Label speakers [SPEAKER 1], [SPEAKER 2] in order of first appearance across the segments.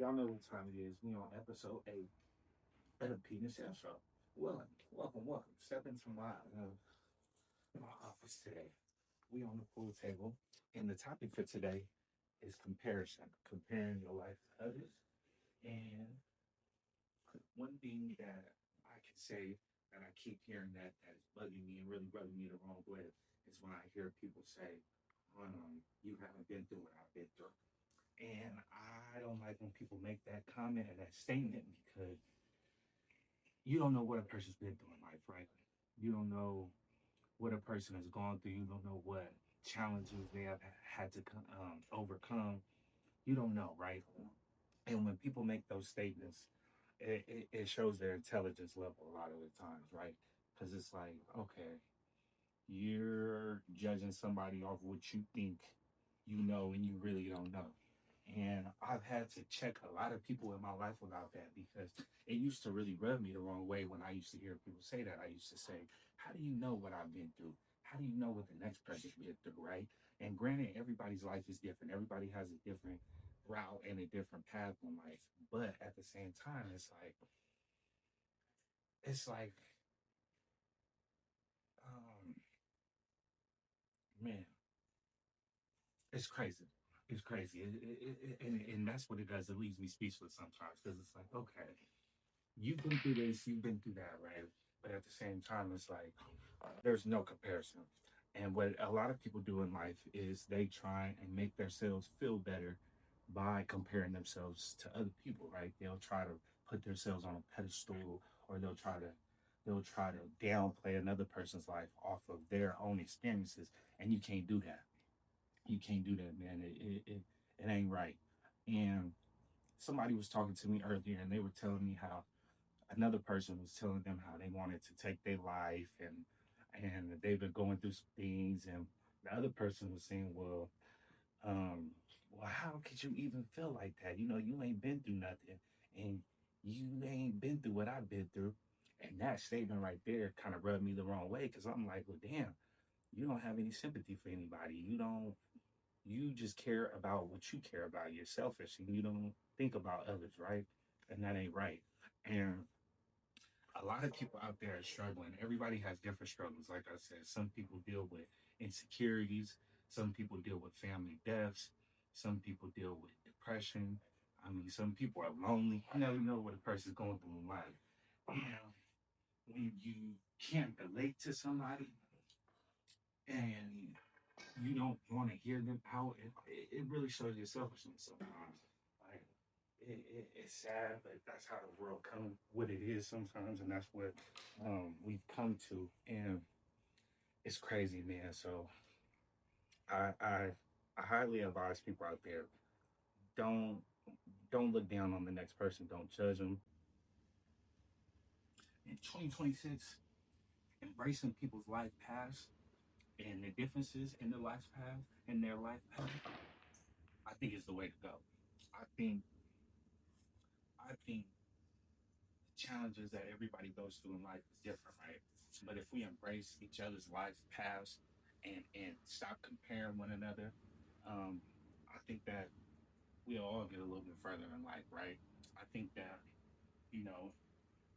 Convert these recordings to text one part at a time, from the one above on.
[SPEAKER 1] Y'all know what time it is. We on episode 8 of the Naselle Show. Welcome. Step into my office today. We on the pool table, and the topic for today is comparison, comparing your life to others. And one thing that I can say that I keep hearing that is bugging me and really rubbing me the wrong way is when I hear people say, "You haven't been through what I've been through." And I don't like when people make that comment or that statement because you don't know what a person's been through in life, right? You don't know what a person has gone through. You don't know what challenges they have had to overcome. You don't know, right? And when people make those statements, it shows their intelligence level a lot of the times, right? Because it's like, okay, you're judging somebody off what you think you know and you really don't know. And I've had to check a lot of people in my life about that because it used to really rub me the wrong way when I used to hear people say that. I used to say, how do you know what I've been through? How do you know what the next person's been through, right? And granted, everybody's life is different. Everybody has a different route and a different path in life. But at the same time, it's like, um, man, it's crazy. It's crazy. And that's what it does. It leaves me speechless sometimes because it's like, okay, you've been through this, you've been through that, right? But at the same time, it's like there's no comparison. And what a lot of people do in life is they try and make themselves feel better by comparing themselves to other people, right? They'll try to put themselves on a pedestal or they'll try to downplay another person's life off of their own experiences. And you can't do that. You can't do that, man. It ain't right. And somebody was talking to me earlier and they were telling me how another person was telling them how they wanted to take their life and they've been going through some things and the other person was saying, um, well, how could you even feel like that? You know, you ain't been through nothing and you ain't been through what I've been through. And that statement right there kind of rubbed me the wrong way because I'm like, well, damn, you don't have any sympathy for anybody. You just care about what you care about. You're selfish and you don't think about others, right? And that ain't right. And a lot of people out there are struggling. Everybody has different struggles. Like I said, some people deal with insecurities, some people deal with family deaths, some people deal with depression. I mean, some people are lonely. You never know what a person's going through in life. And when you can't relate to somebody and you don't want to hear them out, it really shows your selfishness sometimes. Like, it's sad, but that's how the world come what it is sometimes, and that's what we've come to, and it's crazy, man. So I, I I highly advise people out there don't don't look down on the next person, don't judge them. In 2026, embracing people's life paths and the differences in their life path and their life path, I think is the way to go. I think I think challenges that everybody goes through in life is different, right? But if we embrace each other's life paths and stop comparing one another, um, I think that we'll all get a little bit further in life, right? I think that you know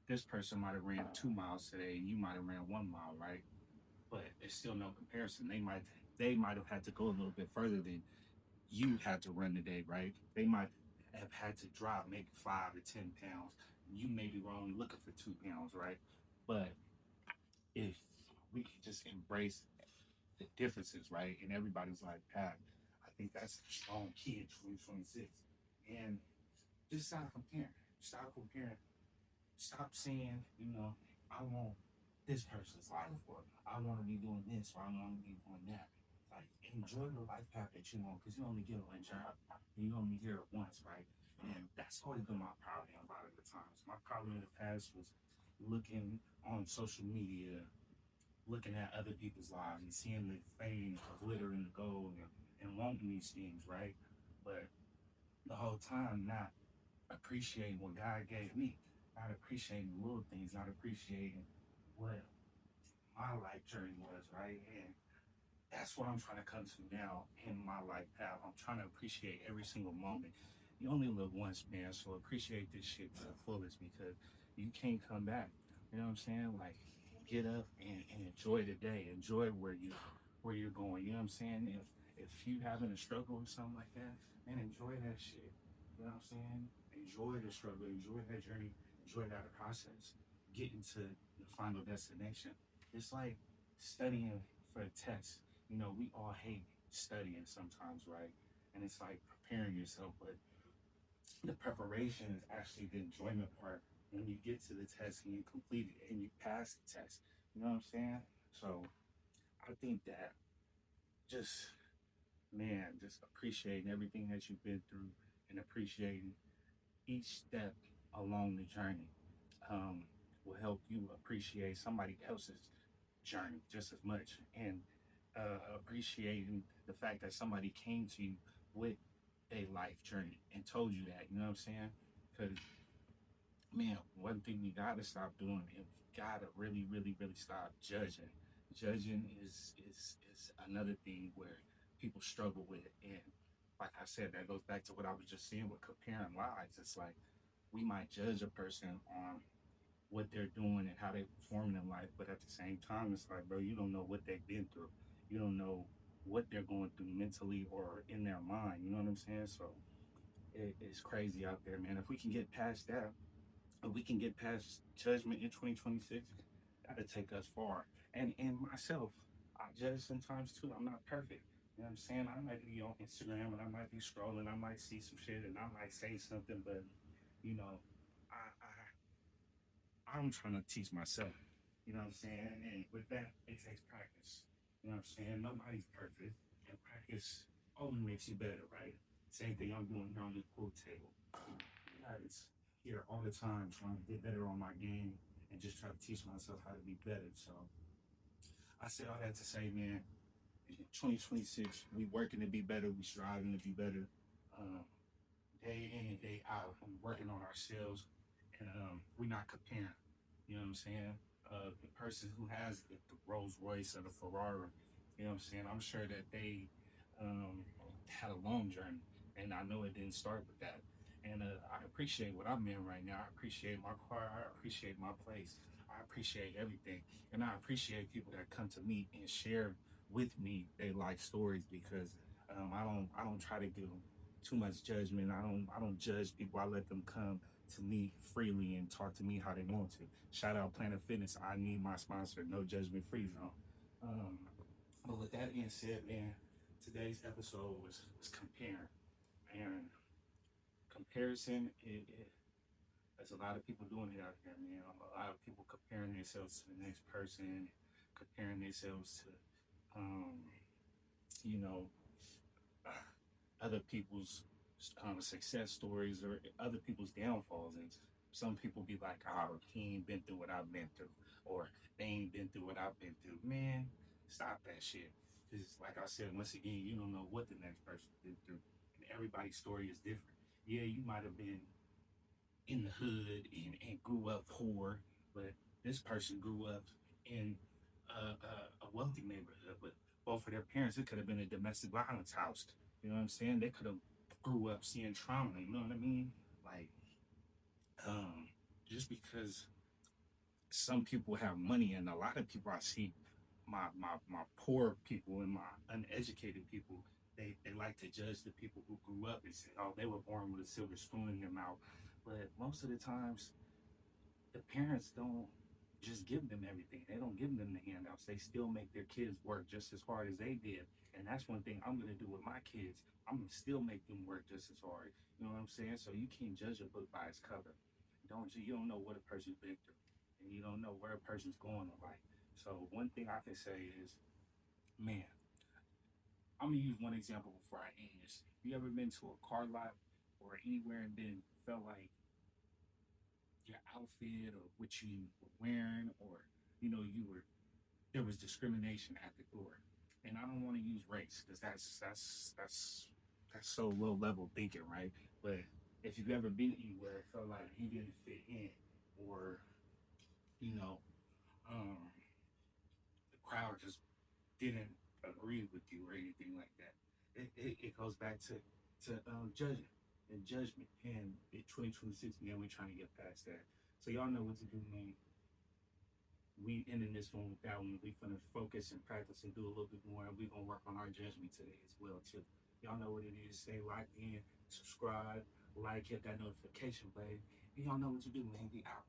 [SPEAKER 1] this person might have ran 2 miles today, and you might have ran 1 mile, right? But it's still no comparison. They might have had to go a little bit further than you had to run today, right? They might have had to drop maybe 5 to 10 pounds. You maybe were only looking for 2 pounds, right? But if we could just embrace the differences, right, in everybody's life path, I think that's a strong key in 2026. And just stop comparing. Stop comparing. Stop saying, I want this person's life, or I want to be doing this, or I want to be doing that. Like, enjoy the life path that you want, because you only get one job. And you only hear it once, right? And that's always been my problem a lot of the times. My problem in the past was looking on social media, looking at other people's lives and seeing the fame, the glitter and the gold and wanting these things, right? But the whole time not appreciating what God gave me, not appreciating the little things, not appreciating what my life journey was, right? And that's what I'm trying to come to now in my life path. I'm trying to appreciate every single moment. You only live once, man. So appreciate this shit to the fullest because you can't come back. You know what I'm saying? Like, get up and enjoy the day. Enjoy where you're going. You know what I'm saying? If you having a struggle or something like that, man, enjoy that shit. You know what I'm saying? Enjoy the struggle. Enjoy that journey. Enjoy that process. Getting to the final destination. It's like studying for a test. You know, we all hate studying sometimes, right? And it's like preparing yourself, but the preparation is actually the enjoyment part when you get to the test and you complete it and you pass the test. You know what I'm saying? So I think that just, man, just appreciating everything that you've been through and appreciating each step along the journey um, will help you appreciate somebody else's journey just as much, and appreciating the fact that somebody came to you with a life journey and told you that. You know what I'm saying? Because, man, one thing you gotta stop doing is gotta really, really, really stop judging. Judging is another thing where people struggle with, and like I said, that goes back to what I was just saying with comparing lives. It's like we might judge a person on what they're doing and how they're performing in life, but at the same time, it's like, bro, you don't know what they've been through. You don't know what they're going through mentally or in their mind. You know what I'm saying? So it's crazy out there, man. If we can get past that, we can get past judgment in 2026, that'll take us far. And myself, I judge sometimes too. I'm not perfect. You know what I'm saying? I might be on Instagram and I might be scrolling. I might see some shit and I might say something, but you know, I'm trying to teach myself. You know what I'm saying? And with that, it takes practice. You know what I'm saying? Nobody's perfect, and practice only makes you better, right? Same thing I'm doing here on this pool table. Guys here all the time trying to get better on my game and just try to teach myself how to be better. So I say all that to say, man, in 2026, we working to be better, we striving to be better. Um, Day in and day out, we working on ourselves, and we're not comparing. You know what I'm saying? The person who has the Rolls Royce or the Ferrari, you know what I'm saying? I'm sure that they um, had a long journey, and I know it didn't start with that. And I appreciate what I'm in right now. I appreciate my car. I appreciate my place. I appreciate everything, and I appreciate people that come to me and share with me their life stories because I don't try to give too much judgment. I don't judge people. I let them come to me freely and talk to me how they want to. Shout out Planet Fitness. I need my sponsor. No judgment free zone. Um, but with that being said, man, today's episode was comparing, and comparison. There's a lot of people doing it out here, man. A lot of people comparing themselves to the next person, comparing themselves to, um, you know, other people's success stories or other people's downfalls. And some people be like, oh, he ain't been through what I've been through, or they ain't been through what I've been through. Man, stop that shit. Because, like I said, once again, you don't know what the next person's been through. And everybody's story is different. Yeah, you might have been in the hood and grew up poor, but this person grew up in a wealthy neighborhood. But both of their parents, it could have been a domestic violence house. You know what I'm saying? They could have grew up seeing trauma. You know what I mean? Like, um, just because some people have money, and a lot of people I see, my poor people and my uneducated people, they like to judge the people who grew up and say, oh, they were born with a silver spoon in their mouth. But most of the times, the parents don't just give them everything. They don't give them the handouts. They still make their kids work just as hard as they did. And that's one thing I'm gonna do with my kids. I'm gonna still make them work just as hard. You know what I'm saying? So you can't judge a book by its cover. You don't know what a person's been through, and you don't know where a person's going in life. So one thing I can say is, man, I'm gonna use one example before I end this. You ever been to a car lot or anywhere and then felt like your outfit or what you were wearing, or you were there was discrimination at the door? And I don't want to use race because that's so low level thinking, right? But if you've ever been anywhere, it felt like you didn't fit in, or you know, um, the crowd just didn't agree with you or anything like that. It goes back to judging. and judgment. And in 2026, man, we're trying to get past that. So y'all know what to do, man. We ending this one with that one. We finna focus and practice and do a little bit more. And we gonna work on our judgment today as well too. Y'all know what it is. Stay locked in, subscribe, like, hit that notification button. And y'all know what to do, man. We out.